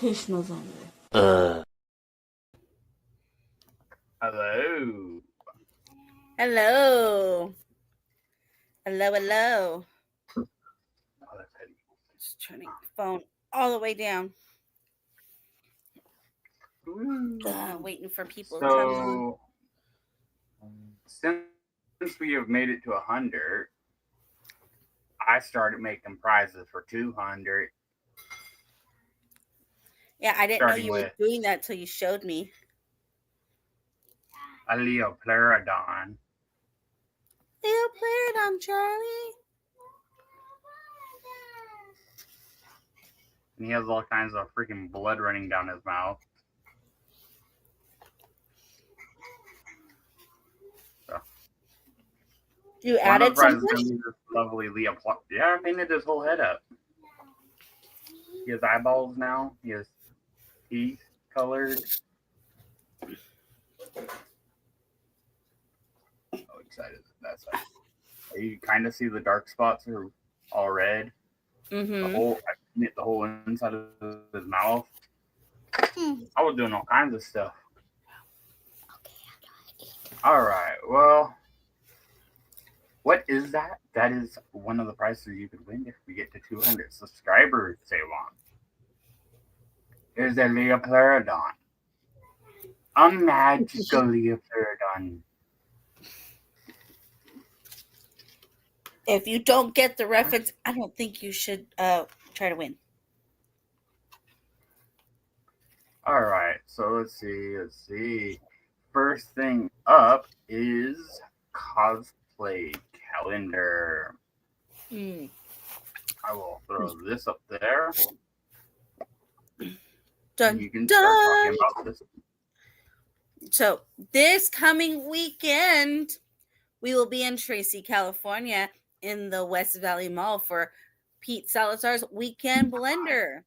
Krishna's on there. Hello. Hello. Hello. Oh, that's heavy. Just turning the phone all the way down. Waiting for people to come on. So, since we have made it to 100, I started making prizes for 200. Yeah, I didn't know you were doing that till you showed me. A Leoplerodon. Leoplerodon, Charlie. And he has all kinds of freaking blood running down his mouth. So, you added something? This lovely Leoplerodon. Yeah, I painted his whole head up. He has eyeballs now. He has teeth colored. So excited that side. You kind of see the dark spots are all red. Mm-hmm. The whole inside of his mouth. I was doing all kinds of stuff. All right. Well, what is that? That is one of the prizes you could win if we get to 200 subscribers, Ceylon. There's a Leoplerodon. A magical Leoplerodon. If you don't get the reference, I don't think you should try to win. All right. So let's see. First thing up is cosplay calendar. I will throw this up there. You can start talking about this. So this coming weekend, we will be in Tracy, California, in the West Valley Mall for Pete Salazar's Weekend Blender.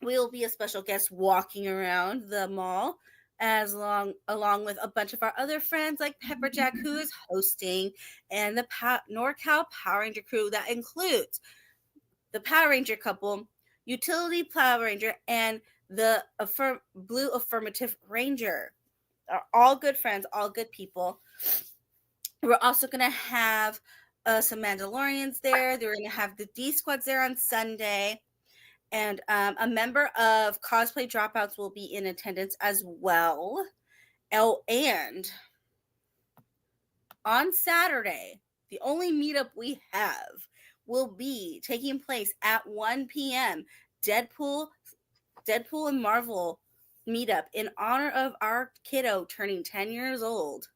We will be a special guest walking around the mall along with a bunch of our other friends like Pepperjack, who is hosting, and the NorCal Power Ranger crew that includes the Power Ranger couple, Utility Power Ranger, and the Blue Affirmative Ranger. Are all good friends, all good people. We're also going to have some Mandalorians there. They're going to have the D Squads there on Sunday. And a member of Cosplay Dropouts will be in attendance as well. Oh, and on Saturday, the only meetup we have will be taking place at 1 p.m. Deadpool and Marvel meetup in honor of our kiddo turning 10 years old.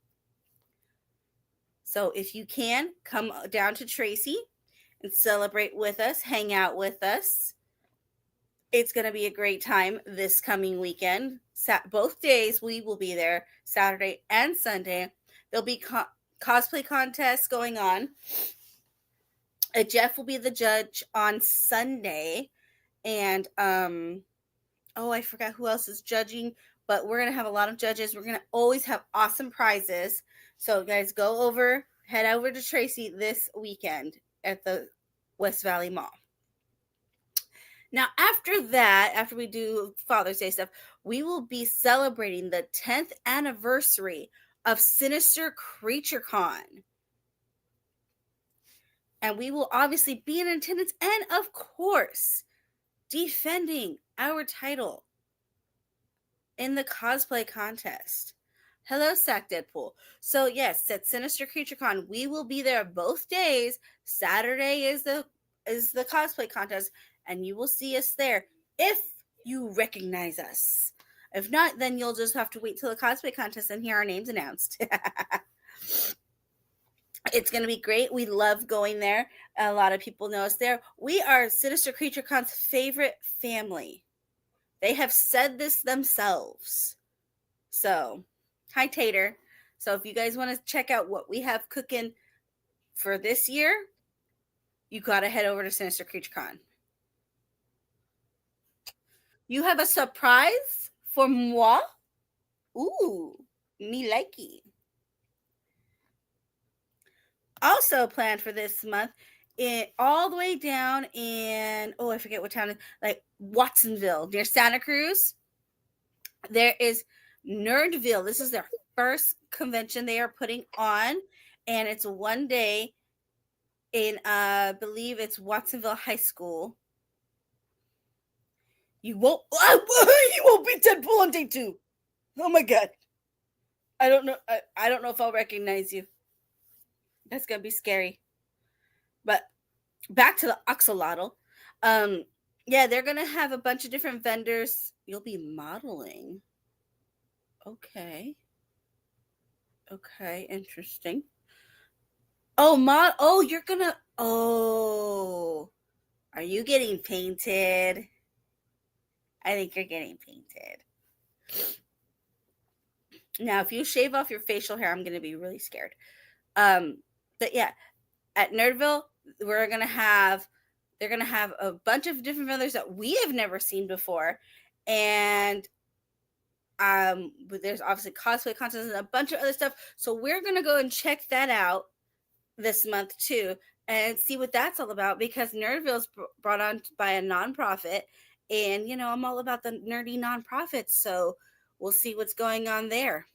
So if you can, come down to Tracy and celebrate with us, hang out with us. It's going to be a great time this coming weekend. Both days we will be there, Saturday and Sunday. There'll be cosplay contests going on. Jeff will be the judge on Sunday. And, I forgot who else is judging, but we're going to have a lot of judges. We're going to always have awesome prizes. So guys, head over to Tracy this weekend at the West Valley Mall. Now, after we do Father's Day stuff, we will be celebrating the 10th anniversary of Sinister Creature Con. And we will obviously be in attendance and, of course, defending our title in the cosplay contest. Hello, Sack Deadpool. So, yes, at Sinister Creature Con, we will be there both days. Saturday is the cosplay contest, and you will see us there if you recognize us. If not, then you'll just have to wait till the cosplay contest and hear our names announced. It's going to be great. We love going there. A lot of people know us there. We are Sinister Creature Con's favorite family. They have said this themselves. So, hi, Tater. So, if you guys want to check out what we have cooking for this year, you got to head over to Sinister Creature Con. You have a surprise for moi? Ooh, me likey. Also planned for this month all the way down in, oh, I forget what town, like Watsonville near Santa Cruz. There is Nerdville. This is their first convention they are putting on, and it's one day in I believe it's Watsonville High School. You won't be Deadpool on day 2. Oh my god. I don't know. I don't know if I'll recognize you. That's gonna be scary. But back to the axolotl. Yeah, they're gonna have a bunch of different vendors. You'll be modeling. Okay. Okay, interesting. Oh, you're gonna. Oh, are you getting painted? I think you're getting painted. Now, if you shave off your facial hair, I'm gonna be really scared. But yeah, at Nerdville, they're gonna have a bunch of different vendors that we have never seen before, and but there's obviously cosplay contests and a bunch of other stuff. So we're gonna go and check that out this month too, and see what that's all about, because Nerdville's brought on by a nonprofit, and I'm all about the nerdy nonprofits, so we'll see what's going on there.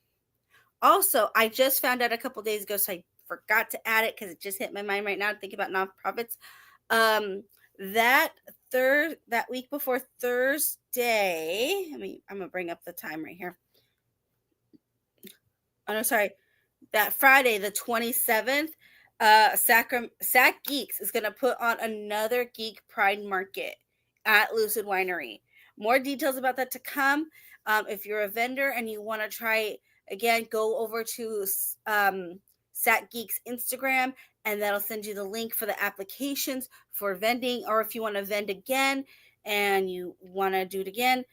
Also, I just found out a couple days ago, so I forgot to add it because it just hit my mind right now to think about nonprofits. That week before Thursday, I'm gonna bring up the time right here. Oh no, sorry. That Friday, the 27th, Sac Geeks is gonna put on another Geek Pride Market at Lucid Winery. More details about that to come. If you're a vendor and you want to try, again, go over to Sac Geeks Instagram, and that'll send you the link for the applications for vending. Or if you want to vend again and you want to do it again,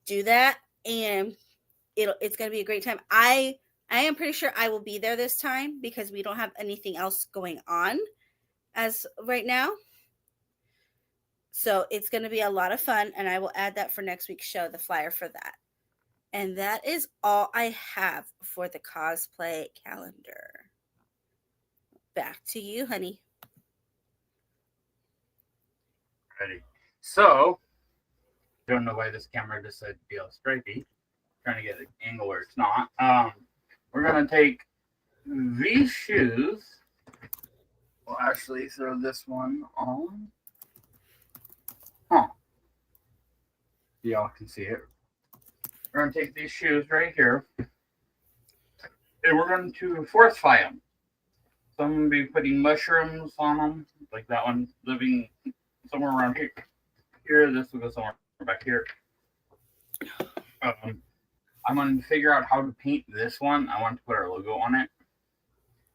do that, and it's going to be a great time. I am pretty sure I will be there this time because we don't have anything else going on as right now. So it's going to be a lot of fun, and I will add that for next week's show, the flyer for that. And that is all I have for the cosplay calendar. Back to you, honey. Ready. So, don't know why this camera just said BL Stripey. Trying to get an angle where it's not. We're going to take these shoes. We'll actually throw this one on. Huh. Y'all can see it. We're going to take these shoes right here, and we're going to fortify them. So I'm going to be putting mushrooms on them, like that one living somewhere around here. This will go somewhere back here. I'm going to figure out how to paint this one. I want to put our logo on it,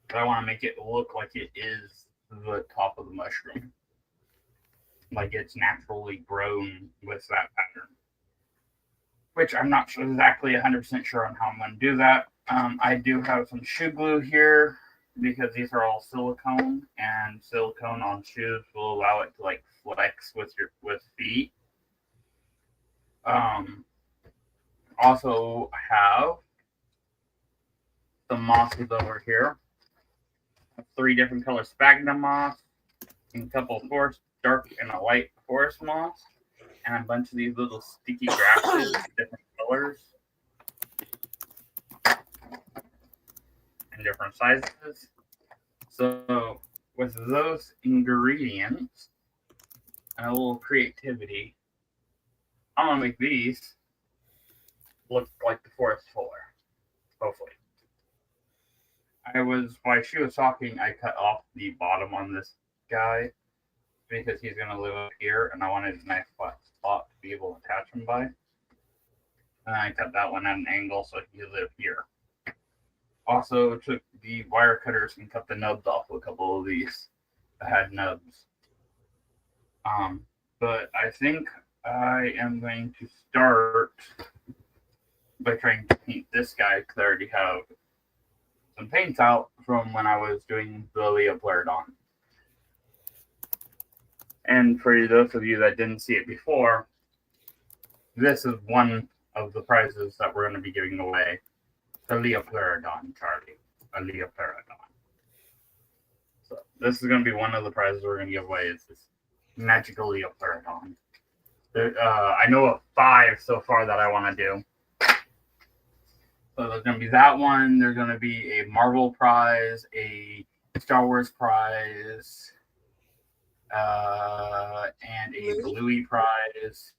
but I want to make it look like it is the top of the mushroom, like it's naturally grown with that pattern, which I'm not exactly 100% sure on how I'm going to do that. I do have some shoe glue here because these are all silicone, and silicone on shoes will allow it to like flex with feet. Also have some mosses over here. 3 different colors: sphagnum moss, and a couple of forest dark and a light forest moss, and a bunch of these little sticky grasses, different colors and different sizes. So with those ingredients and a little creativity, I'm gonna make these look like the forest floor, hopefully. While she was talking, I cut off the bottom on this guy because he's gonna live up here, and I wanted a nice flat spot to be able to attach him by. And I cut that one at an angle so he could live here. Also took the wire cutters and cut the nubs off a couple of these that had nubs. But I think I am going to start by trying to paint this guy because I already have some paints out from when I was doing the Leoplerodon. And for those of you that didn't see it before, this is one of the prizes that we're going to be giving away. The Leoplerodon, Charlie. A Leoplerodon. So this is going to be one of the prizes we're going to give away. Is this magical Leopardon. I know of 5 so far that I want to do. So there's going to be that one. There's going to be a Marvel prize, a Star Wars prize, and a Bluey prize,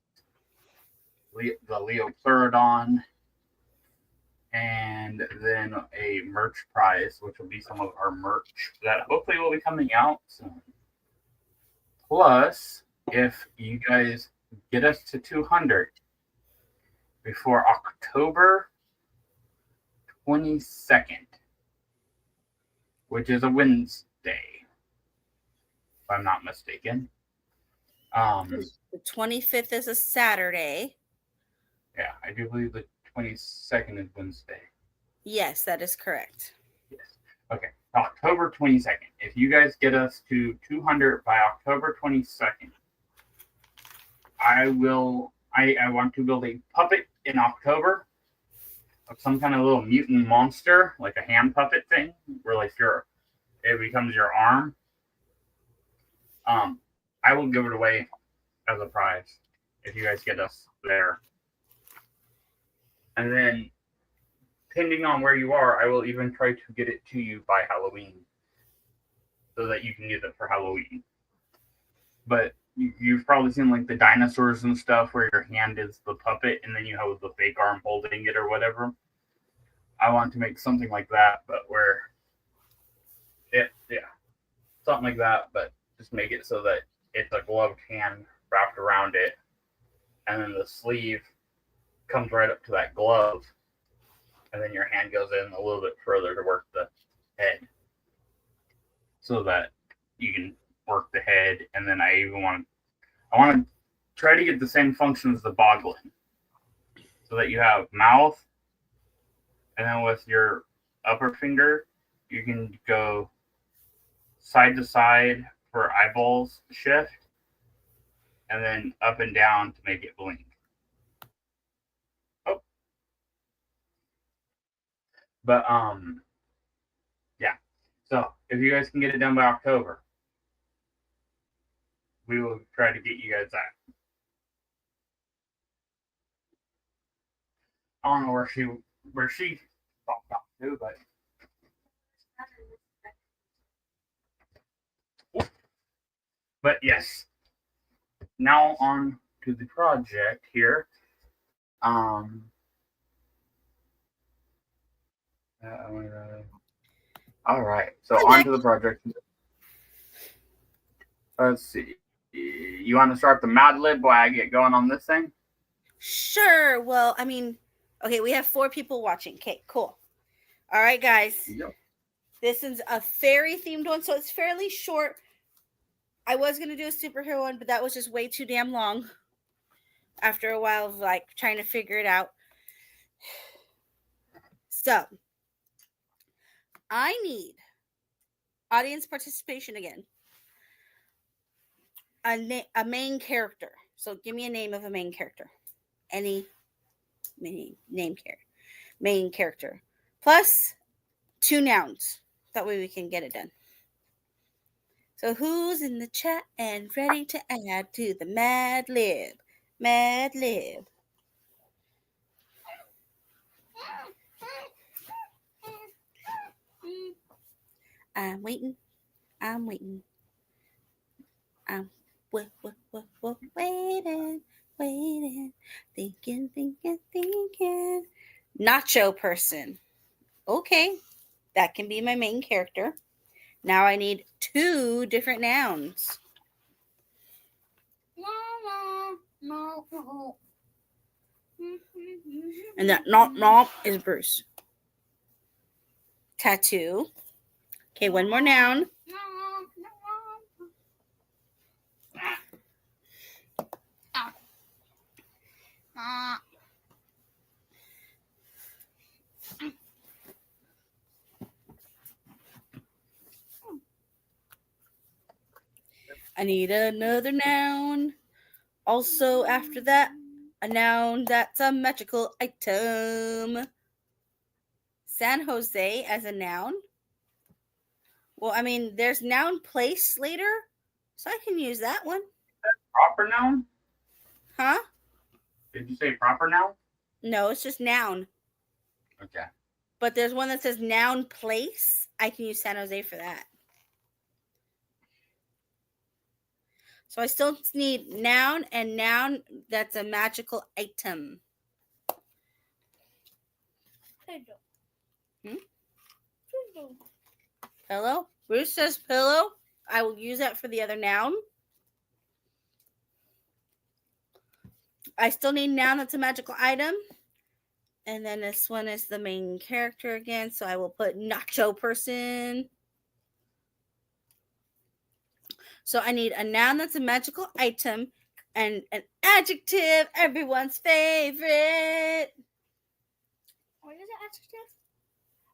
the Leopardon, and then a merch prize, which will be some of our merch that hopefully will be coming out soon. Plus, if you guys get us to 200 before October 22nd, which is a Wednesday, if I'm not mistaken. The 25th is a Saturday. Yeah, I do believe the 22nd is Wednesday. Yes, that is correct. Yes. Okay, October 22nd. If you guys get us to 200 by October 22nd, I want to build a puppet in October of some kind of little mutant monster, like a hand puppet thing, where like it becomes your arm. I will give it away as a prize if you guys get us there. And then, depending on where you are, I will even try to get it to you by Halloween, so that you can use it for Halloween. But you've probably seen like the dinosaurs and stuff where your hand is the puppet and then you have the fake arm holding it or whatever. I want to make something like that, but where something like that, but just make it so that it's a gloved hand wrapped around it, and then the sleeve comes right up to that glove, and then your hand goes in a little bit further to work the head, so that you can work the head. And then I want to try to get the same function as the boglin, so that you have mouth, and then with your upper finger, you can go side to side for eyeballs shift, and then up and down to make it blink. Oh. But yeah. So if you guys can get it done by October, we will try to get you guys that. I don't know where she popped off to, but yes. Now on to the project here. All right. So on to the project. Let's see. You want to start the Mad Lib while I get going on this thing? Sure. Well, I mean, okay, we have 4 people watching. Okay, cool. All right, guys. Yep. This is a fairy themed one, so it's fairly short. I was going to do a superhero one, but that was just way too damn long after a while of like trying to figure it out. So, I need audience participation again. A main character. So, give me a name of a main character. Any main character. Plus 2 nouns. That way we can get it done. So who's in the chat and ready to add to the Mad Lib? Mad Lib. I'm waiting. I'm waiting. I'm waiting. Waiting. Thinking. Nacho person. Okay. That can be my main character. Now I need 2 different nouns. And that not is Bruce. Tattoo. Okay, one more noun. I need another noun. Also, after that, a noun that's a magical item. San Jose as a noun. Well, I mean, there's noun place later, so I can use that one. Proper noun? Huh? Did you say proper noun? No, it's just noun. Okay. But there's one that says noun place. I can use San Jose for that. So I still need noun and noun that's a magical item. Pillow? Bruce says pillow. I will use that for the other noun. I still need noun that's a magical item. And then this one is the main character again. So I will put nacho person. So I need a noun that's a magical item and an adjective, everyone's favorite. What is an adjective?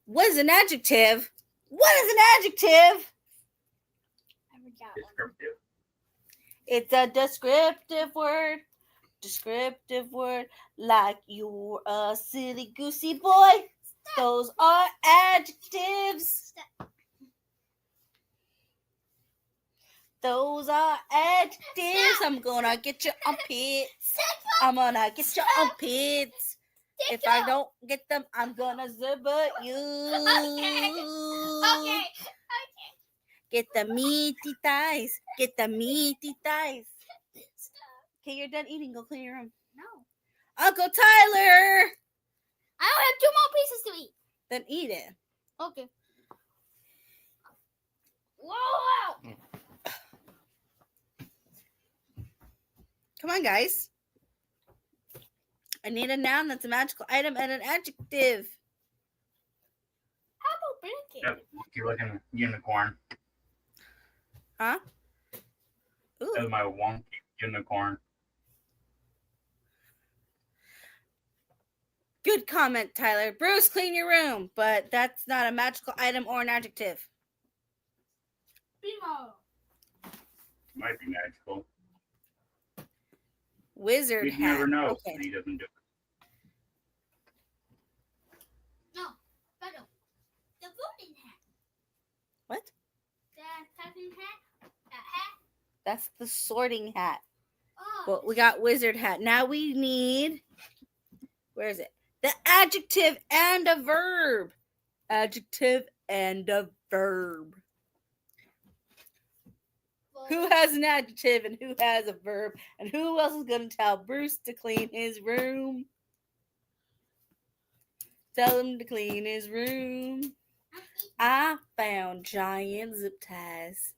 What is an adjective? What is an adjective? I forgot one. Descriptive. It's a descriptive word. Descriptive word. Like you're a silly goosey boy. Those are adjectives. Those are adjectives. I'm gonna get your armpits. I'm gonna get your armpits. If I don't get them, I'm gonna zibber you. Okay. Get the meaty thighs. Get the meaty thighs. Okay, you're done eating. Go clean your room. No. Uncle Tyler. I only have 2 more pieces to eat. Then eat it. Okay. Whoa! Come on, guys. I need a noun that's a magical item and an adjective. How about blanket? That monkey looking unicorn. Huh? That Ooh. was my wonky unicorn. Good comment, Tyler. Bruce, clean your room. But that's not a magical item or an adjective. Bingo. Might be magical. Wizard You hat. never know. Okay. He doesn't do it. No. Better. The voting hat. What? The typing hat. That hat. That's the sorting hat. Oh. But we got wizard hat. Now we need, where is it? The adjective and a verb. Adjective and a verb. Who has an adjective and who has a verb? And who else is going to tell Bruce to clean his room? Tell him to clean his room. I found giant zip ties.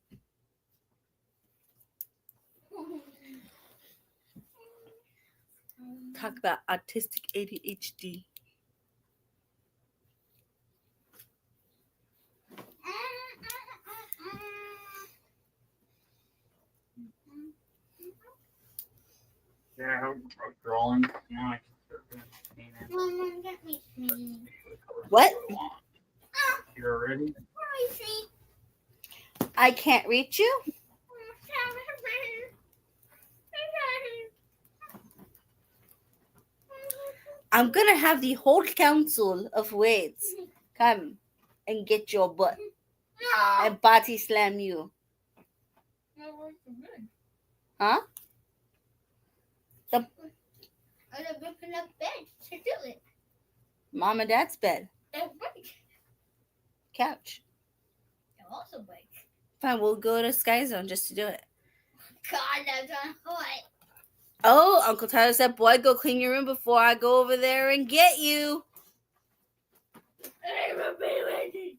Talk about autistic ADHD. Yeah, I'm drawing. Now I can start doing it. Mom, get me me. What? You're ready? Where is she? I can't reach you? I'm going to have the whole council of weights come and get your butt No. and body slam you. Huh? I have a big enough bed to do it. Mom and Dad's bed. They're big. Couch. They're also big. Fine, we'll go to Sky Zone just to do it. God, that's on what? Oh, Uncle Tyler said, boy, go clean your room before I go over there and get you. I will be ready.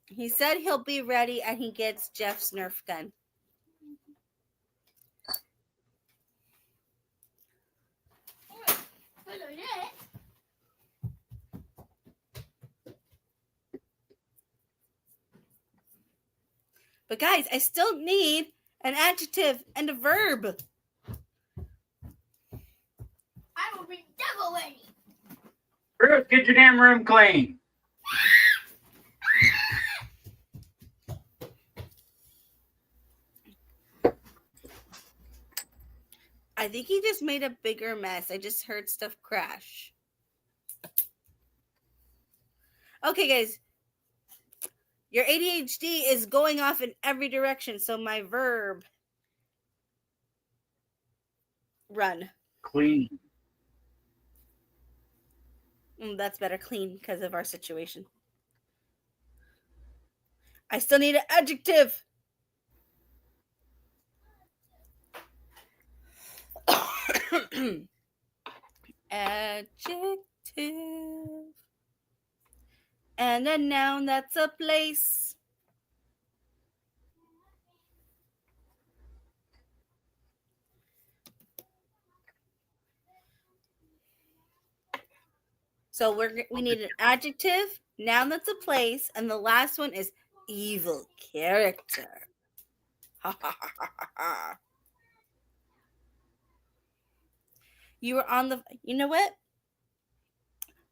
He said he'll be ready and he gets Jeff's Nerf gun. But guys, I still need an adjective and a verb. I will be double ready. Bruce, get your damn room clean. I think he just made a bigger mess. I just heard stuff crash. Okay, guys. Your ADHD is going off in every direction. So my verb, run. Clean. That's better, clean, because of our situation. I still need an adjective. Adjective. And a noun that's a place. So we need an adjective, noun that's a place, and the last one is evil character. You were on the. You know what?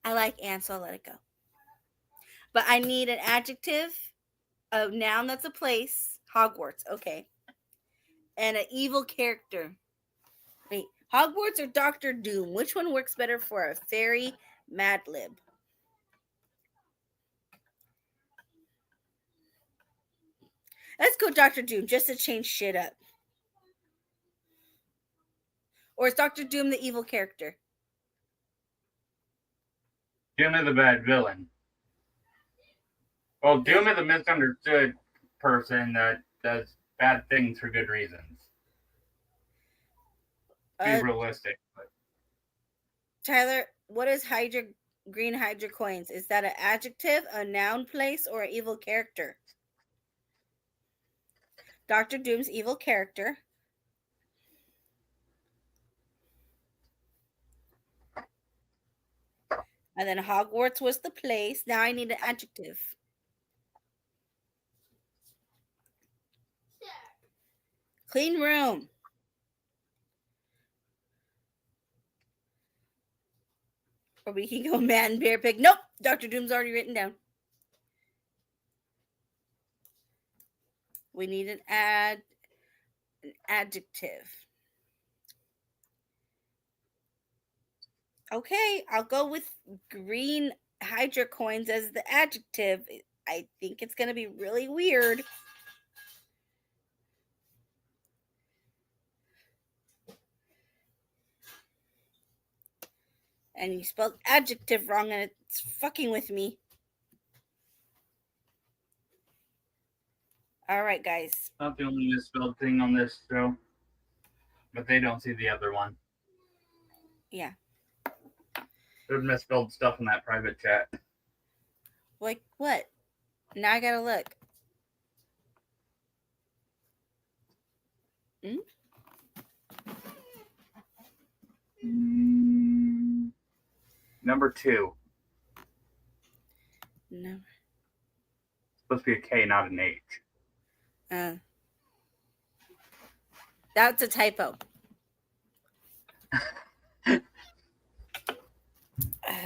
I like ants, so I'll let it go. But I need an adjective, a noun that's a place, Hogwarts, okay, and an evil character. Wait, Hogwarts or Doctor Doom? Which one works better for a fairy Mad Lib? Let's go Doctor Doom just to change shit up. Or is Doctor Doom the evil character? Doom is the bad villain. Well, Doom is a misunderstood person that does bad things for good reasons. Be realistic. But... Tyler, what is green Hydra coins? Is that an adjective, a noun, place, or an evil character? Doctor Doom's evil character. And then Hogwarts was the place. Now I need an adjective. Clean room. Or we can go man, bear, pig. Nope. Dr. Doom's already written down. We need an adjective. Okay, I'll go with green Hydra coins as the adjective. I think it's going to be really weird. And you spelled adjective wrong and it's fucking with me. All right, guys. Not the only misspelled thing on this show. But they don't see the other one. Yeah. There's misspelled stuff in that private chat. Like what? Now I gotta look. Number 2. No. It's supposed to be a K, not an H. That's a typo.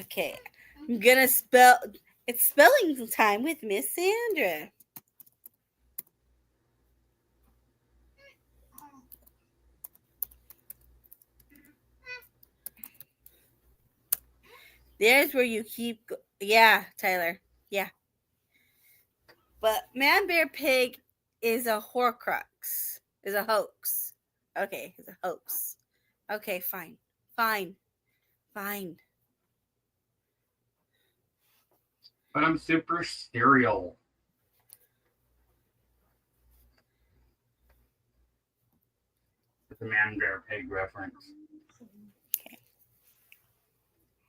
Okay. I'm gonna spell. It's spelling time with Miss Sandra. There's where you keep. Yeah, Tyler. Yeah. But man, bear, pig is a horcrux. Is a hoax. Okay, it's a hoax. Okay, fine. Fine. But I'm super serial. It's a man, bear, pig reference. Okay.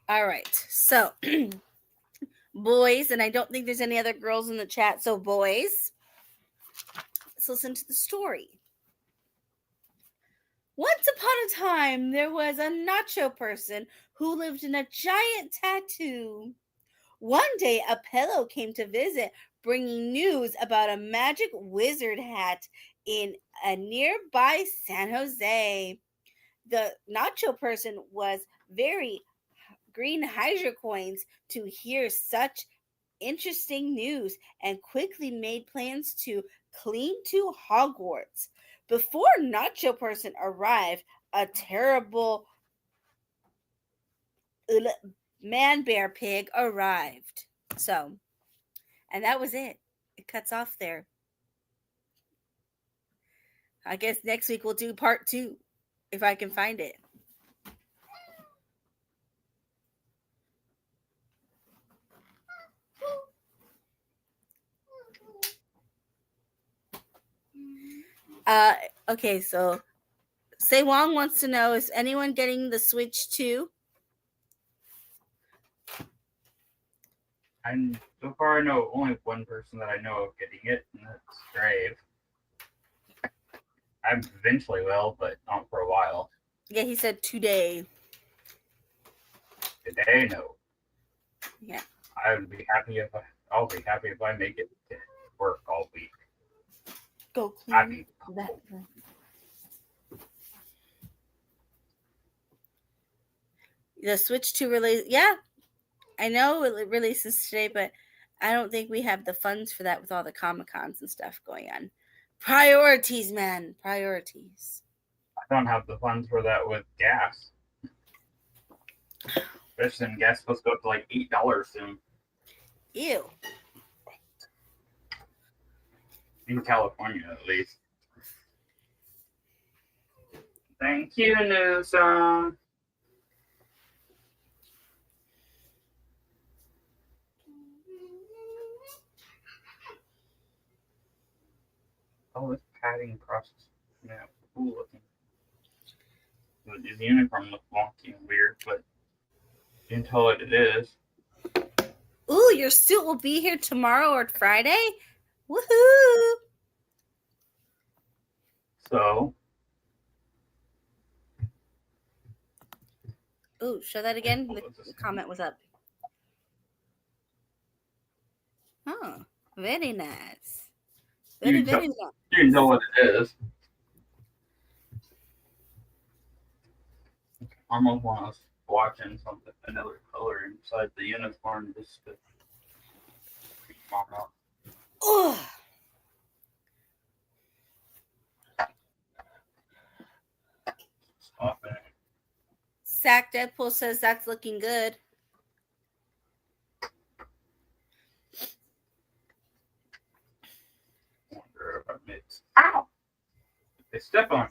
All right. So, boys, and I don't think there's any other girls in the chat. So, boys, let's listen to the story. Once upon a time, there was a nacho person who lived in a giant tattoo. One day, a pillow came to visit, bringing news about a magic wizard hat in a nearby San Jose. The nacho person was very green Hydra coins to hear such interesting news and quickly made plans to cling to Hogwarts. Before Nacho Person arrived, a terrible man bear pig arrived. So, and that was it. It cuts off there. I guess next week we'll do part 2 if I can find it. Okay, so Say Wong wants to know, is anyone getting the Switch 2? And so far, I know only one person that I know of getting it, and that's Grave. I eventually will, but not for a while. Yeah, he said today. Today, no. Yeah. I'll be happy if I make it to work all week. Go I'd clean be that. The Switch 2 release. Yeah, I know it releases today, but I don't think we have the funds for that with all the Comic-Cons and stuff going on. Priorities, man. Priorities. I don't have the funds for that with gas. Especially when gas is supposed to go up to like $8 soon. Ew. In California, at least. Thank you, Newsom. Oh, this padding process. Yeah, cool looking. The uniform looks wonky and weird, but you can tell what it is. Ooh, your suit will be here tomorrow or Friday? Woohoo! So, Ooh, show that again. The comment was up. Oh, very nice. Very nice. You can tell what it is. I almost want us watching something, another color inside the uniform just to mom out. Oh. Stop it. Sack Deadpool says that's looking good. I wonder if I mix. Ow! They step on.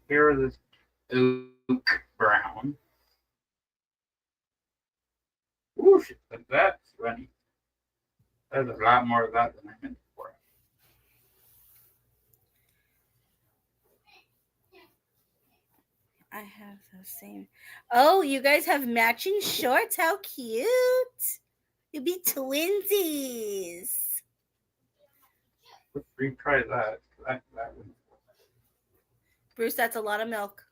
Here is this oak brown. Ooh, shit, that's funny. There's a lot more of that than I meant for. I have the same. Oh, you guys have matching shorts. How cute. You'll be twinsies. Let's retry that. That one. Bruce, that's a lot of milk.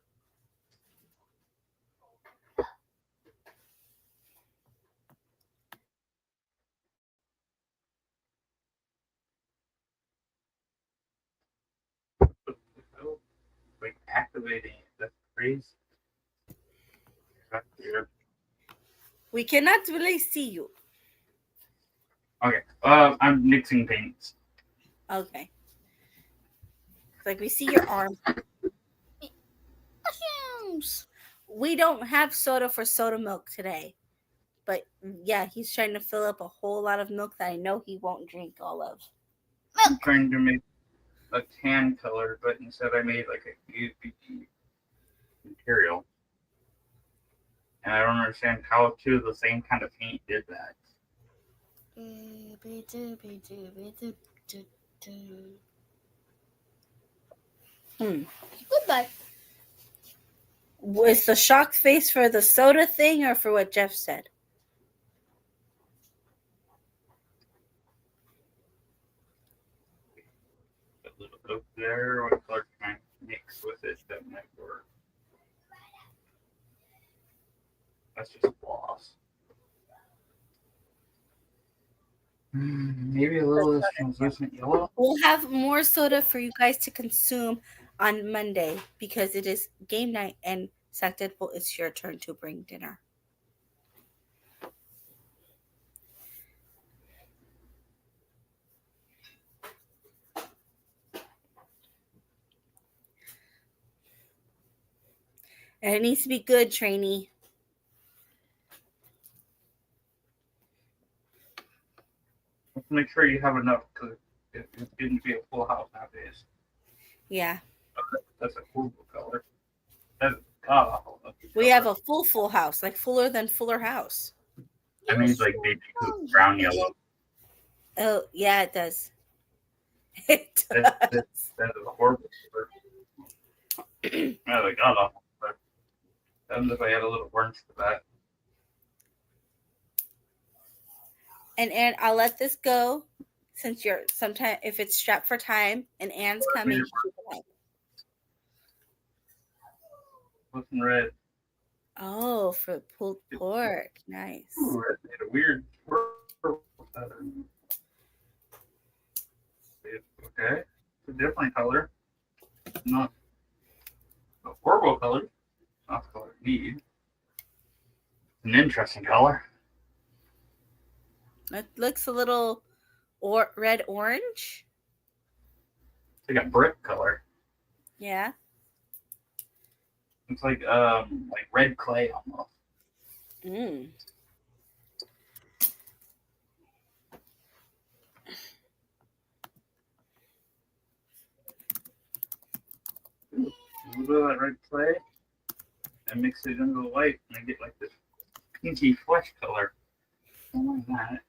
Like activating it. That's crazy. That's weird. We cannot really see you. Okay. I'm mixing paints. Okay. Like we see your arm. We don't have soda for soda milk today. But yeah, he's trying to fill up a whole lot of milk that I know he won't drink all of. I'm trying to make a tan color, but instead I made like a UPG material. And I don't understand how two of the same kind of paint did that. Goodbye. Was the shocked face for the soda thing or for what Jeff said? A little bit there. What color can I mix with it that might work? That's just gloss. Maybe a little of this translucent yellow. We'll have more soda for you guys to consume on Monday because it is game night and Sack Deadpool, it's your turn to bring dinner. And it needs to be good, trainee. Let's make sure you have enough because it's getting to be a full house nowadays. Yeah. That's a horrible color. That is god awful. We have a full house, like fuller than Fuller House. That means like baby poop, brown yellow. Oh, yeah, it does. It does. That is a horrible color. That's like god awful. But that if I had a little orange to that. And I'll let this go since you're sometime if it's strapped for time and Anne's coming. What's in red? Oh, for pulled pork. Nice. Ooh, red made a weird purple pattern. Okay. It's a different color. Not a horrible color. Not the color you need. An interesting color. It looks a little red orange. It's like a brick color. Yeah. It's like red clay almost. Mm. Ooh, a little bit of that red clay and mix it into the white and I get like this pinky flesh color. I like that.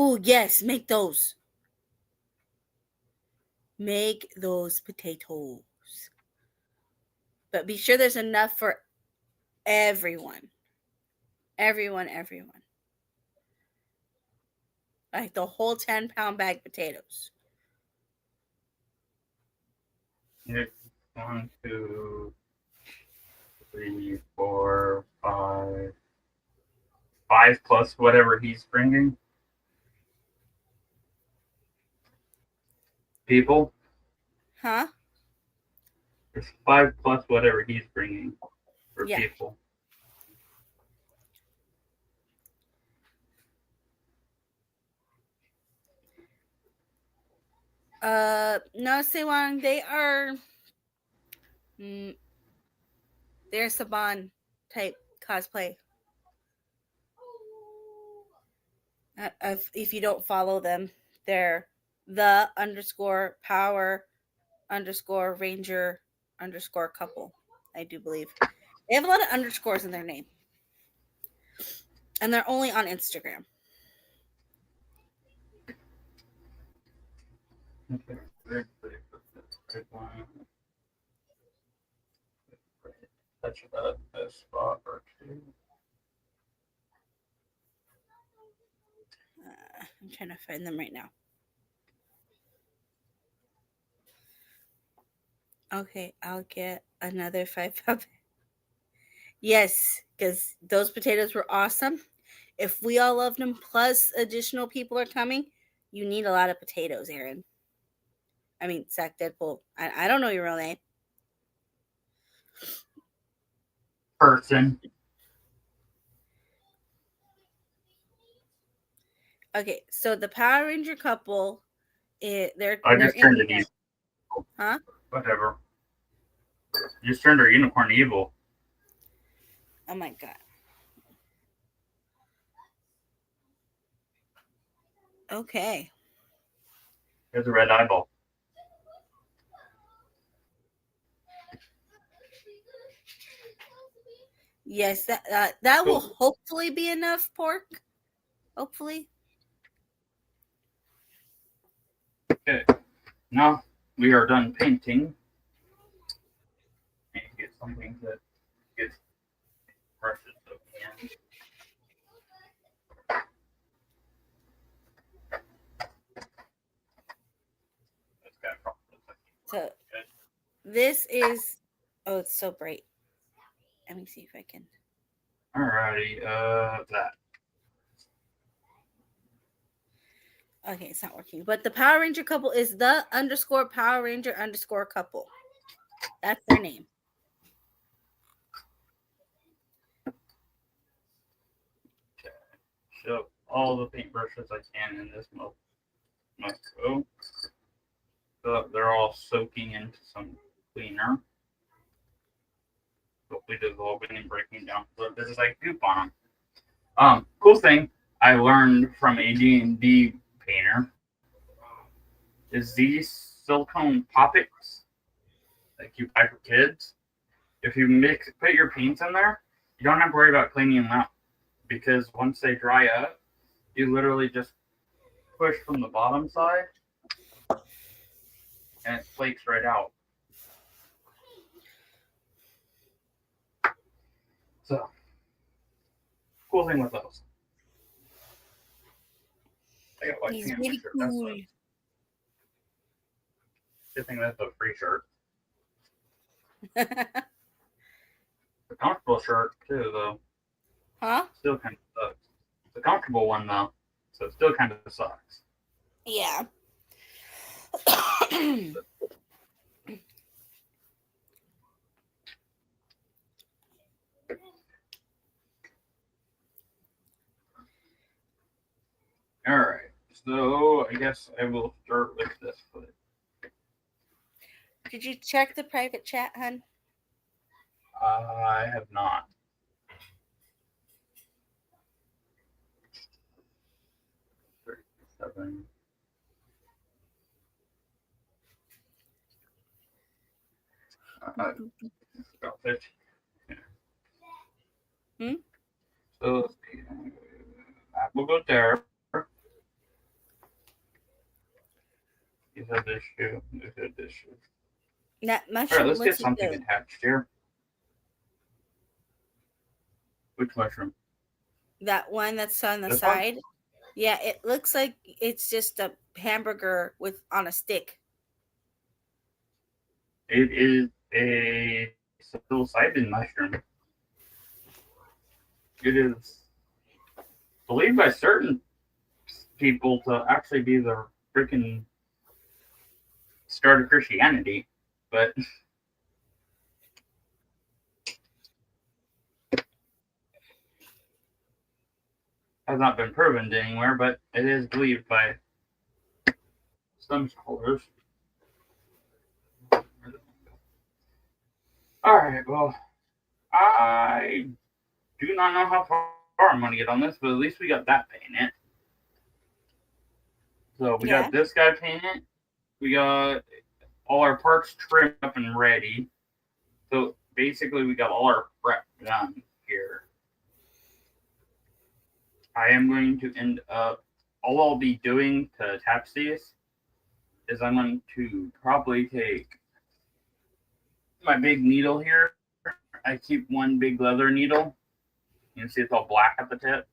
Oh, yes, make those. Make those potatoes. But be sure there's enough for everyone. Everyone. Like the whole 10-pound bag potatoes. It's 1, 2, 3, 4, 5. 5 plus whatever he's bringing. People. Huh? There's 5 plus whatever he's bringing for people. No, Sewang, they are they're Saban type cosplay. If you don't follow them, they're the _power_ranger_couple. I do believe they have a lot of underscores in their name, and they're only on Instagram. Touch a spot or two. I'm trying to find them right now. Okay, I'll get another 5-pound. Yes, because those potatoes were awesome. If we all loved them, plus additional people are coming, you need a lot of potatoes, Aaron. I mean, Zach Deadpool. I don't know your real name. Person. Okay, so the Power Ranger couple, they're just turned it evil. Huh? Whatever. Just turned our unicorn evil. Oh my god. Okay. There's a red eyeball. Yes, that will hopefully be enough pork. Hopefully. Okay. Now we are done painting. And get something that gets brushes up again. So this is it's so bright. Let me see if I can. Alrighty, that. Okay, it's not working. But the Power Ranger couple is the _Power Ranger_couple. That's their name. Shove all the paintbrushes I can in this micro. So they're all soaking into some cleaner. Hopefully dissolving and breaking down. So this is like goop on them. Cool thing I learned from a D&D painter is these silicone poppets like you buy for kids. If you put your paints in there, you don't have to worry about cleaning them out because once they dry up, you literally just push from the bottom side and it flakes right out. So, cool thing with those. I got white He's pants on my really shirt. cool. That's good thing that's a free shirt. It's a comfortable shirt too, though. Huh? Still kind of sucks. It's a comfortable one though, so it still kind of sucks. Yeah. All right, so I guess I will start with this foot. Did you check the private chat, hun? I have not. Seven. About 15. Hmm? So let's see. That will go there. You said this shoe. You said this shoe. That All right, mushroom let's get looks something good. attached here. Which mushroom? That one that's on the This one? side. Yeah, it looks like it's just a hamburger with on a stick. It is a psilocybin mushroom. It is believed by certain people to actually be the freaking start of Christianity, but has not been proven to anywhere, but it is believed by some scholars. Alright, well, I do not know how far I'm going to get on this, but at least we got that painted. So we got this guy painted. We got all our parts trimmed up and ready. So basically, we got all our prep done here. I am going to end up, all I'll be doing to attach these is I'm going to probably take my big needle here. I keep one big leather needle. You can see it's all black at the tip.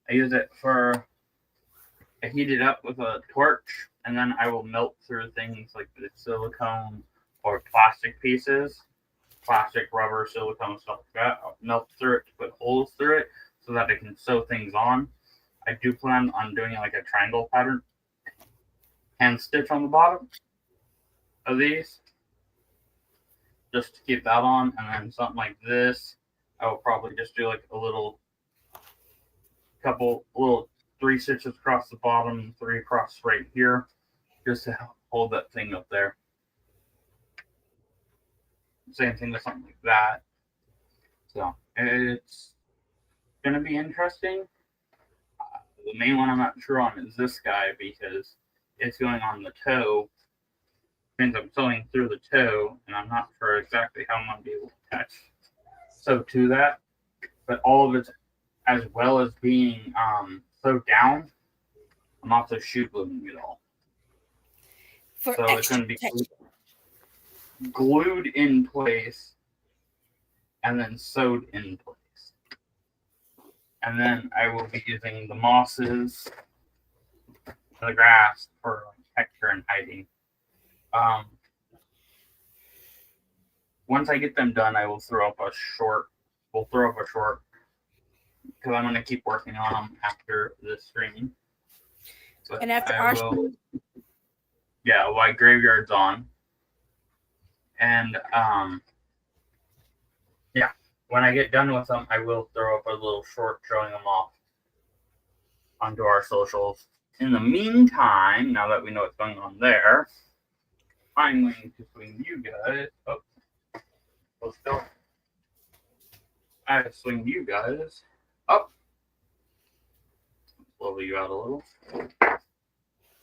I use it I heat it up with a torch, and then I will melt through things like the silicone or plastic pieces, plastic, rubber, silicone, stuff like that. I'll melt through it to put holes through it so that I can sew things on. I do plan on doing it like a triangle pattern, hand stitch on the bottom of these, just to keep that on, and then something like this, I will probably just do like a little 3 stitches across the bottom, 3 across right here, just to hold that thing up there. Same thing with something like that. So it's gonna be interesting. The main one I'm not sure on is this guy because it's going on the toe. Means I'm sewing through the toe, and I'm not sure exactly how I'm gonna be able to attach sew to that. But all of it, as well as being sewed down, I'm also shoe gluing it all. For so it's going to be glued in place and then sewed in place. And then I will be using the mosses and the grass for texture and hiding. Once I get them done, I will throw up a short. We'll throw up a short because I'm going to keep working on them after this stream. And after our stream? Yeah, while Graveyard's on. And yeah, when I get done with them, I will throw up a little short showing them off onto our socials. In the meantime, now that we know what's going on there, I'm going to swing you guys up. Well, still, I swing you guys up. Level you out a little.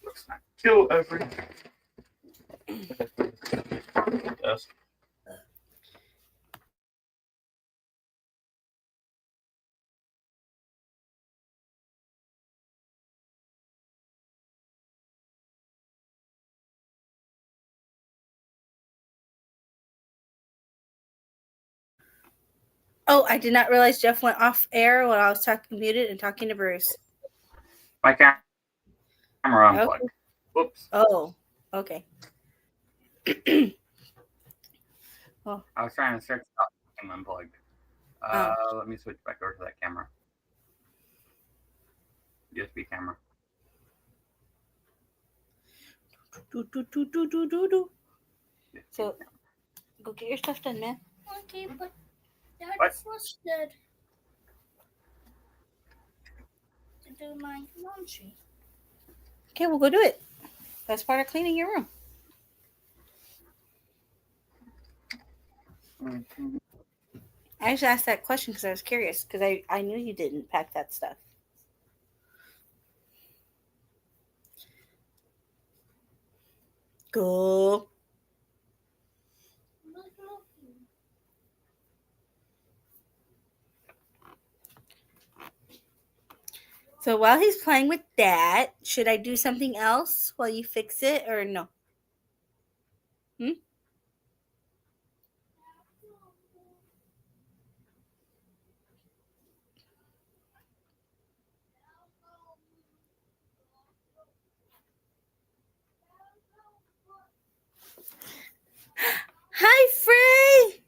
Looks not kill everything. Yes. Oh, I did not realize Jeff went off air when I was talking muted and talking to Bruce. My camera unplugged. Okay. Whoops. Oh, okay. I was trying to search up and unplugged. Let me switch back over to that camera. USB camera. So, go get your stuff done, man. Okay, but What? Dad trusted to do my laundry. Okay, we'll go do it. That's part of cleaning your room. I just asked that question because I was curious because I knew you didn't pack that stuff. Go. So while he's playing with that, should I do something else while you fix it or no? Hi, Frey!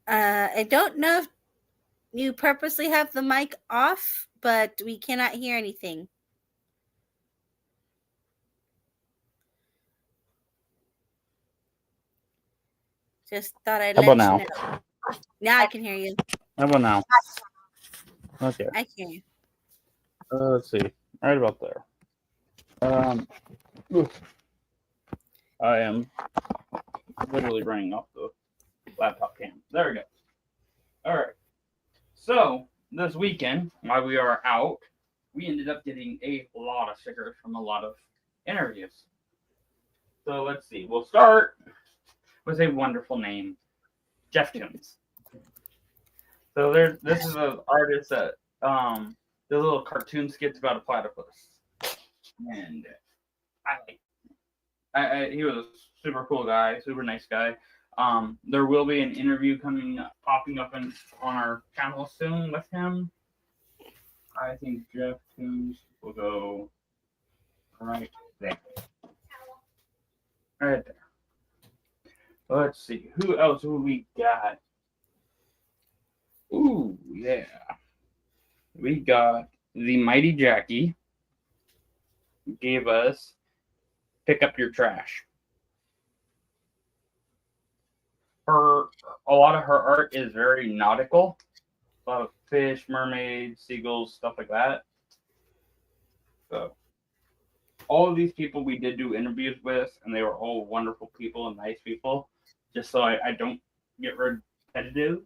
I don't know if you purposely have the mic off, but we cannot hear anything. Just thought I'd How let about you know. Now I can hear you. How about now? Okay. I can hear you. Let's see. Right about there. I am literally running off the laptop cam. There we go. All right. So this weekend, while we are out, we ended up getting a lot of stickers from a lot of interviews. So let's see. We'll start with a wonderful name, Jeff Tunes. So this is an artist that does little cartoon skits about a platypus, and he was a super cool guy, super nice guy. There will be an interview popping up on our channel soon with him. I think Jeff Tunes will go right there. Right there. Let's see. Who else have we got? Ooh, yeah. We got the Mighty Jackie. Gave us Pick Up Your Trash. A lot of her art is very nautical. A lot of fish, mermaids, seagulls, stuff like that. So all of these people we did do interviews with, and they were all wonderful people and nice people. Just so I don't get repetitive.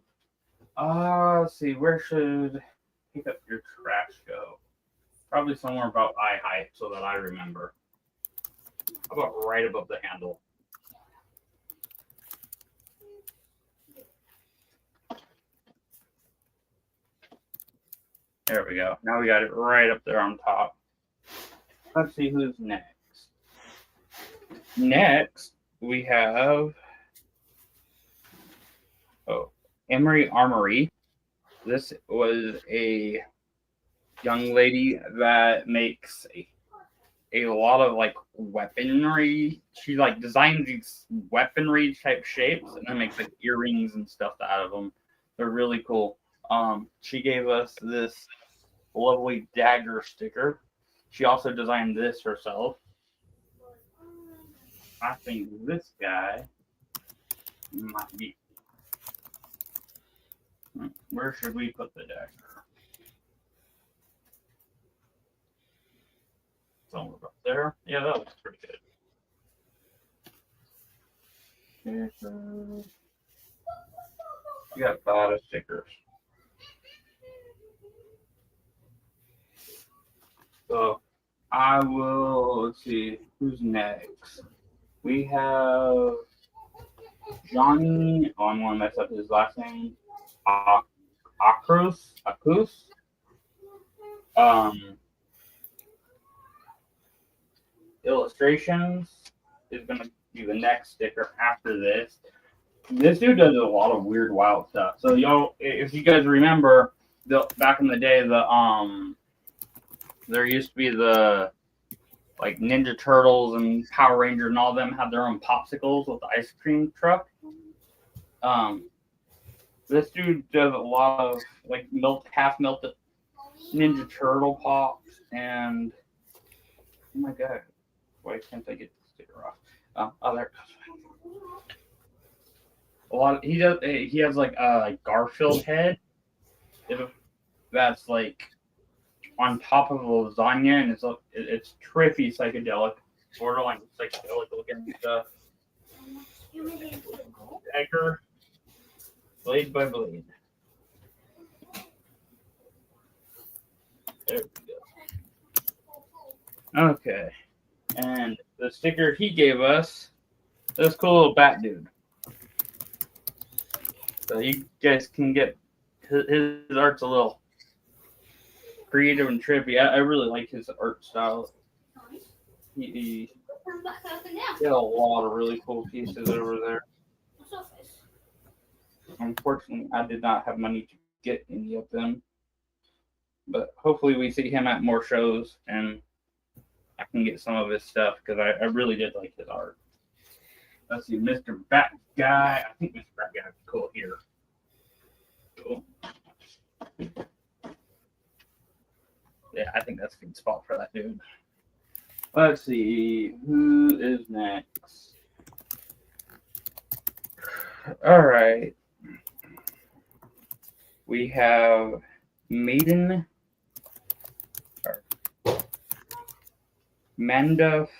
Let's see, where should Pick Up Your Trash go? Probably somewhere about eye height so that I remember. How about right above the handle? There we go. Now we got it right up there on top. Let's see who's next. Next, we have Emery Armory. This was a young lady that makes a lot of like weaponry. She like designs these weaponry type shapes and then makes like earrings and stuff out of them. They're really cool. She gave us this lovely dagger sticker. She also designed this herself. I think this guy might be. Where should we put the dagger? Somewhere up there. Yeah, that looks pretty good. We got a lot of stickers. So I will, let's see, who's next? We have Johnny, oh, I'm going to mess up his last name, Akus. Illustrations is going to be the next sticker after this. This dude does a lot of weird, wild stuff. So y'all, if you guys remember, back in the day, there used to be the like Ninja Turtles and Power Rangers and all of them had their own popsicles with the ice cream truck. This dude does a lot of like half melted Ninja Turtle pops, and oh my god, why can't I get the sticker off? Oh, there it goes. A lot. He has like a Garfield head. That's like on top of a lasagna, and it's trippy psychedelic, borderline psychedelic looking stuff. Dagger, blade by blade. There we go. Okay, and the sticker he gave us, this cool little bat dude. So you guys can get his art's a little creative and trippy. I really like his art style. He had a lot of really cool pieces over there. Unfortunately, I did not have money to get any of them. But hopefully we see him at more shows and I can get some of his stuff because I really did like his art. Let's see, Mr. Bat Guy. I think Mr. Bat Guy is cool here. Cool. Yeah, I think that's a good spot for that dude. Let's see, who is next? All right. We have Manda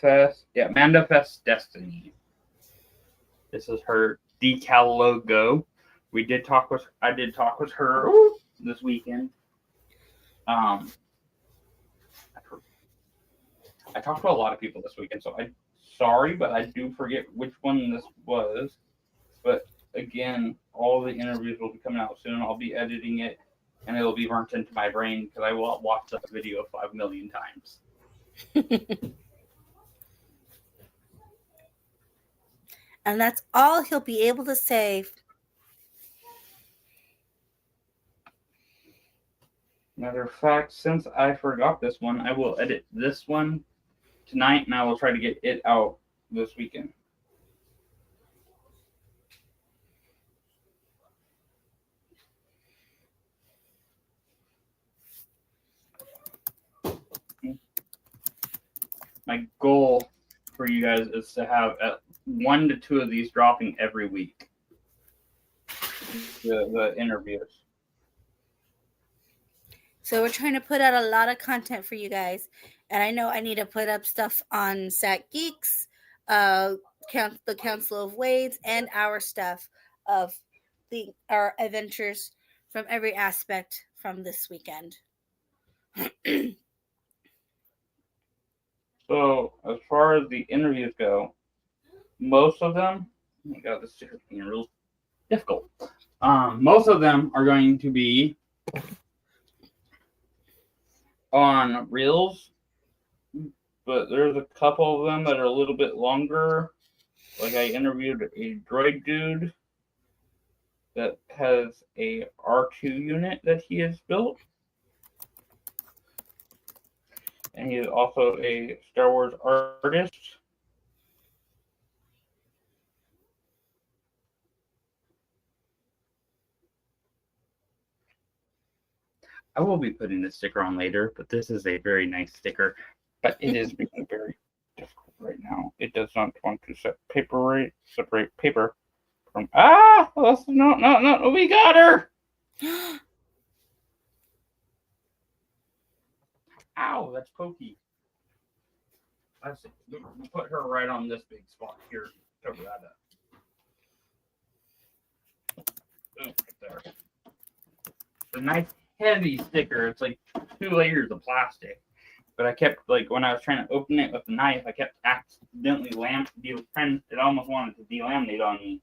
Fest Destiny. This is her decal logo. I did talk with her this weekend. I talked to a lot of people this weekend, so I'm sorry, but I do forget which one this was. But again, all the interviews will be coming out soon. I'll be editing it, and it'll be burnt into my brain because I will watch that video 5 million times. And that's all he'll be able to say. Matter of fact, since I forgot this one, I will edit this one tonight, and I will try to get it out this weekend. My goal for you guys is to have 1 to 2 of these dropping every week. The interviews. So we're trying to put out a lot of content for you guys. And I know I need to put up stuff on Sat Geeks, the Council of Wades, and our stuff of our adventures from every aspect from this weekend. So as far as the interviews go, most of them, oh my god, this is being real difficult. Most of them are going to be on reels, but there's a couple of them that are a little bit longer. Like I interviewed a droid dude that has a R2 unit that he has built. And he is also a Star Wars artist. I will be putting this sticker on later, but this is a very nice sticker. But it is being very difficult right now. It does not want to separate paper from. No, we got her! Ow, that's pokey. Let's see. We'll put her right on this big spot here. Cover that up. Oh, right there. It's a nice heavy sticker. It's like 2 layers of plastic. But I kept, like, when I was trying to open it with the knife, I kept accidentally it almost wanted to delaminate on me.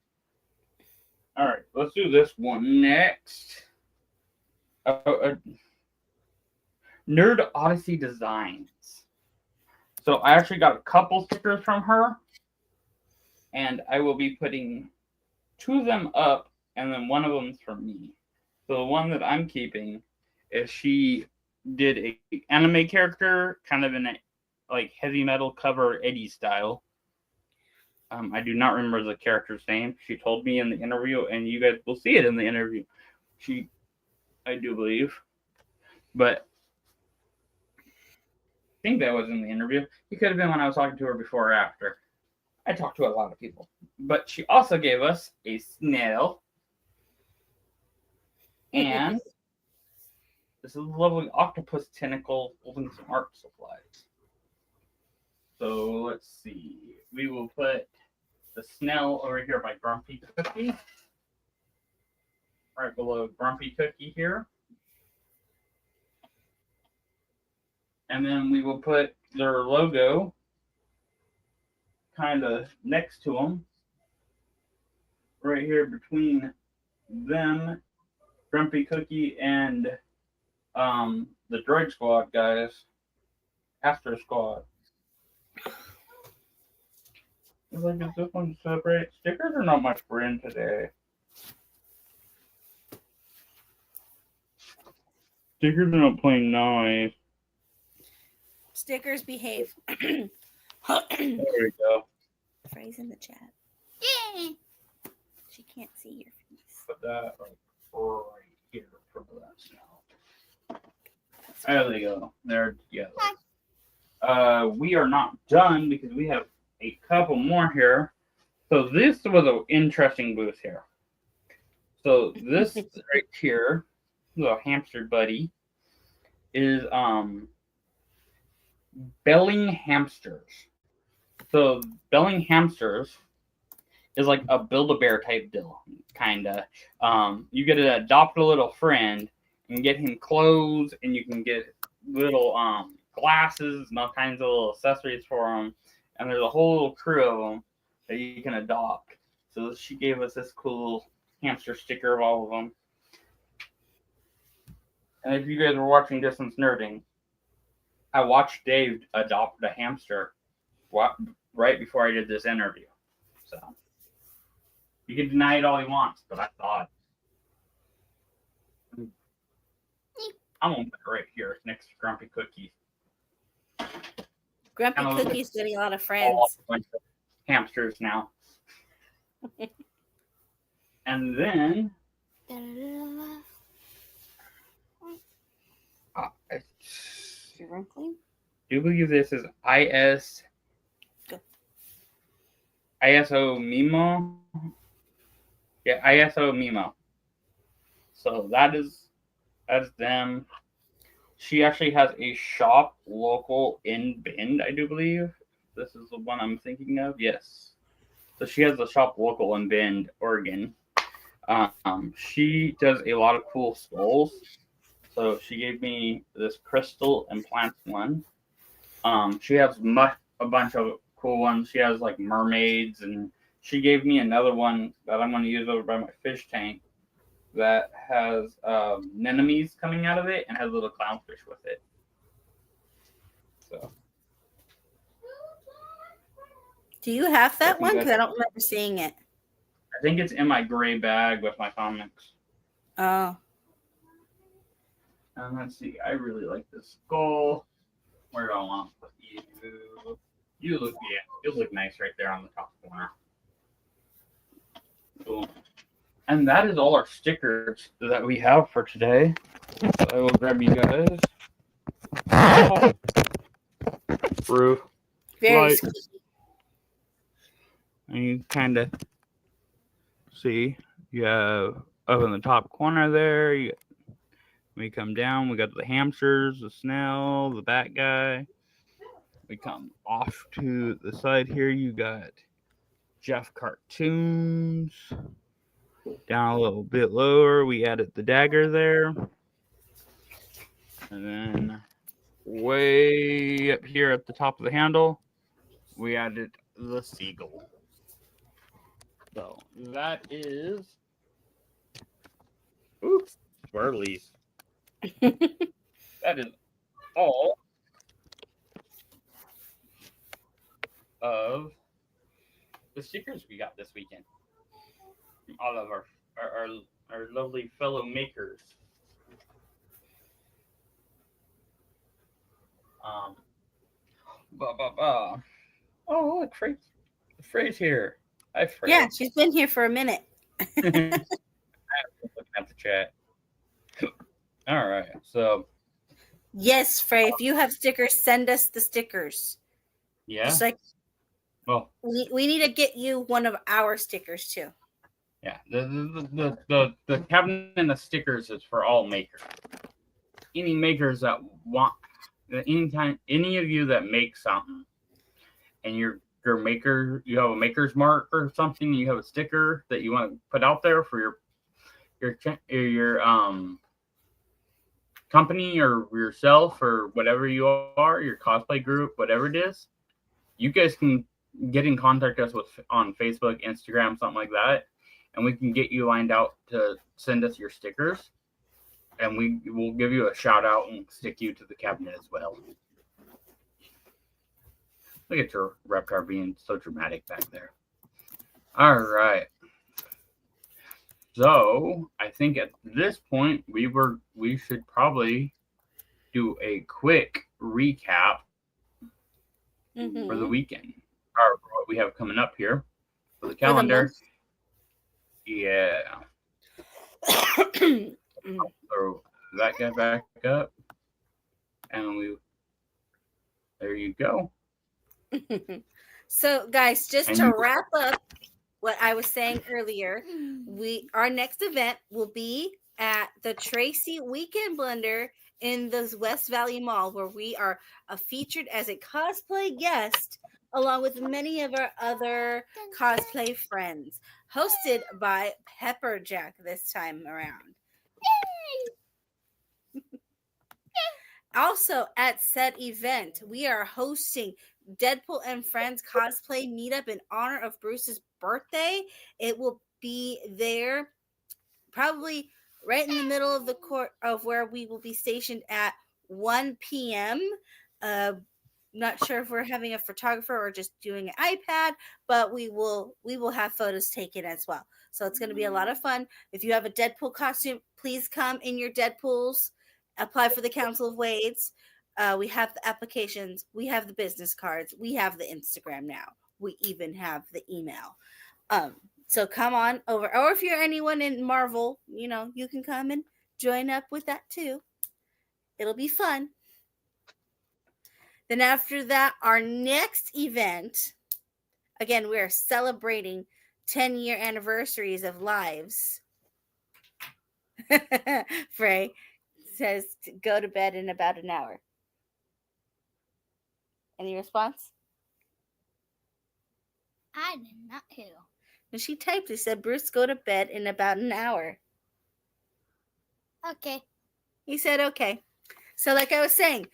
All right, let's do this one next. Nerd Odyssey Designs. So I actually got a couple stickers from her, and I will be putting 2 of them up, and then one of them's for me. So the one that I'm keeping is she did a anime character, kind of in a like heavy metal cover Eddie style. I do not remember the character's name. She told me in the interview, and you guys will see it in the interview. I do believe, but I think that was in the interview. It could have been when I was talking to her before or after. I talked to a lot of people, but she also gave us a snail, and this is a lovely octopus tentacle holding some art supplies. So let's see. We will put the snail over here by Grumpy Cookie. Right below Grumpy Cookie here. And then we will put their logo kind of next to them. Right here between them, Grumpy Cookie, and the Droid Squad guys. After Squad. Like, is this one separate? Stickers are not much for in today. Stickers are not playing nice. Stickers behave. There we go. Phrase in the chat. Yay! She can't see your face. Put that like right here for that now. There they go. They're together. We are not done because we have a couple more here. So this was an interesting booth here. So this right here, little hamster buddy, is Belling Hamsters. So Belling Hamsters is like a Build-A-Bear type deal, kinda. You get to adopt a little friend and get him clothes, and you can get little glasses and all kinds of little accessories for him. And there's a whole little crew of them that you can adopt. So she gave us this cool hamster sticker of all of them. And if you guys were watching Distance Nerding, I watched Dave adopt a hamster right before I did this interview. So you can deny it all he wants, but I thought I'm gonna put it right here next to Grumpy Cookie. Grumpy Cookie's getting a lot of friends. A bunch of hamsters now. And then I do believe this is ISO Mimo. Yeah, ISO Mimo. So that's them. She actually has a shop local in Bend, I do believe. This is the one I'm thinking of. Yes. So she has a shop local in Bend, Oregon. She does a lot of cool skulls. So she gave me this crystal and plants one. She has a bunch of cool ones. She has like mermaids, and she gave me another one that I'm going to use over by my fish tank that has anemones coming out of it and has little clownfish with it. So, do you have that one? Because I don't remember seeing it. I think it's in my gray bag with my comics. Oh. And let's see. I really like this skull. Where do I want to put you? You look nice right there on the top corner. Cool. And that is all our stickers that we have for today. So I will grab you guys. Oh, roof. Very Light. squeaky. And you kind of see you have up in the top corner there. We come down. We got the hamsters, the snail, the bat guy. We come off to the side here. You got Jeff Cartoons. Down a little bit lower, we added the dagger there. And then way up here at the top of the handle, we added the seagull. So that is. Oops, swirlies. That is all of the stickers we got this weekend. From all of our lovely fellow makers. Oh, look, Frey's here. Hi, Frey. Yeah, she's been here for a minute. Looking at the chat. All right, so Yes, Frey, if you have stickers, send us the stickers. yeah. Just like Well, we need to get you one of our stickers too. yeah. The cabinet of stickers is for all makers. Any makers that want, anytime any of you that make something, and your maker, you have a maker's mark or something, you have a sticker that you want to put out there for your company or yourself or whatever you are, your cosplay group, whatever it is, you guys can get in contact us with on Facebook, Instagram, something like that, and we can get you lined out to send us your stickers, and we will give you a shout out and stick you to the cabinet as well. Look at your Reptar being so dramatic back there. All right. So I think at this point we should probably do a quick recap for the weekend, or what we have coming up here for the calendar. Yeah. So that guy back up, and there you go. So, guys, just to wrap up what I was saying earlier, our next event will be at the Tracy Weekend Blender in the West Valley Mall, where we are featured as a cosplay guest along with many of our other cosplay friends, hosted by Pepperjack this time around. Also, at said event, we are hosting Deadpool and Friends cosplay meetup in honor of Bruce's birthday. It will be there probably right in the middle of the court of where we will be stationed at 1 p.m. Not sure if we're having a photographer or just doing an iPad, but we will have photos taken as well. So it's going to be a lot of fun. If you have a Deadpool costume, please come in your Deadpools. Apply for the Council of Wades. We have the applications. We have the business cards. We have the Instagram now. We even have the email. So come on over. Or if you're anyone in Marvel, you can come and join up with that too. It'll be fun. Then after that, our next event, again, we are celebrating 10-year anniversaries of lives. Frey says to go to bed in about an hour. Any response? I did not hear. And she typed, it said, Bruce, go to bed in about an hour. Okay. He said, okay. So like I was saying,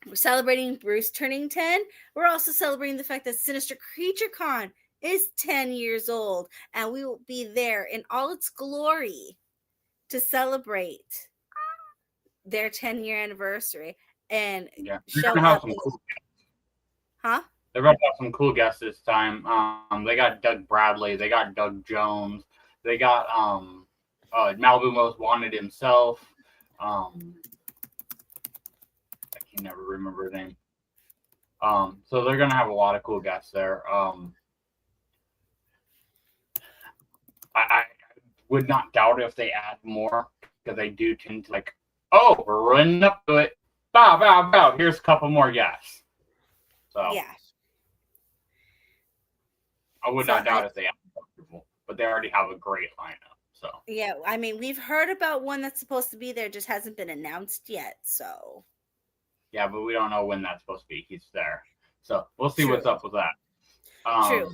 we're celebrating Bruce turning 10. We're also celebrating the fact that Sinister Creature Con is 10 years old. And we will be there in all its glory to celebrate their 10-year anniversary. And show up. Huh? They're going to have some cool guests this time. They got Doug Bradley. They got Doug Jones. They got Malibu Most Wanted himself. I can never remember his name. So they're going to have a lot of cool guests there. would not doubt if they add more, because they do tend to like, oh, we're running up to it. Bow, bow, bow. Here's a couple more guys. So Yeah. I would not doubt if they add more people, but they already have a great lineup. So yeah, I mean, we've heard about one that's supposed to be there, just hasn't been announced yet. So yeah, but we don't know when that's supposed to be. He's there, so we'll see True. what's up with that. True.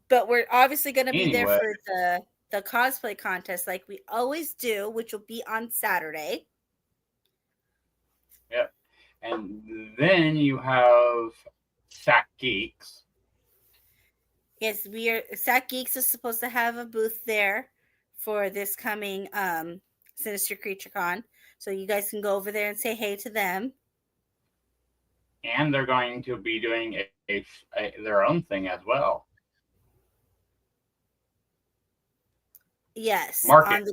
But we're obviously going to be there Anyway. for the cosplay contest, like we always do, which will be on Saturday. Yep. And then you have Sack Geeks. Yes, Sack Geeks is supposed to have a booth there for this coming Sinister Creature Con. So you guys can go over there and say hey to them. And they're going to be doing their own thing as well. Yes. Market.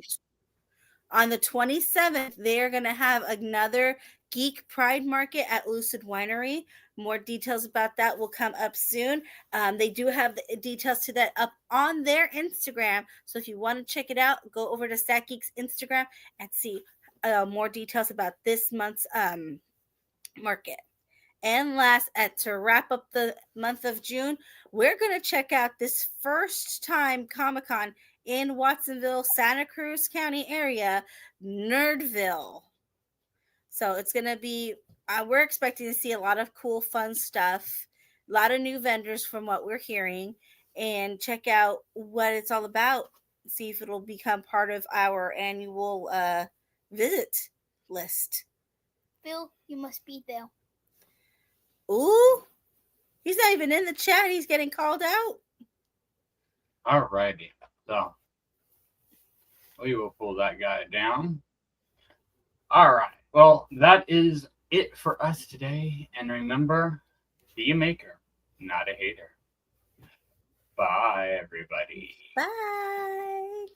On the 27th, they're going to have another Geek Pride Market at Lucid Winery. More details about that will come up soon. They do have the details to that up on their Instagram. So if you want to check it out, go over to Stack Geek's Instagram and see more details about this month's market. And last, to wrap up the month of June, we're going to check out this first time Comic-Con in Watsonville, Santa Cruz County area, Nerdville. So it's going to be, we're expecting to see a lot of cool, fun stuff, a lot of new vendors from what we're hearing, and check out what it's all about. See if it'll become part of our annual visit list. Bill, you must be there. Ooh, he's not even in the chat. He's getting called out. Alrighty. So we will pull that guy down. All right. Well, that is it for us today. And remember, be a maker, not a hater. Bye, everybody. Bye.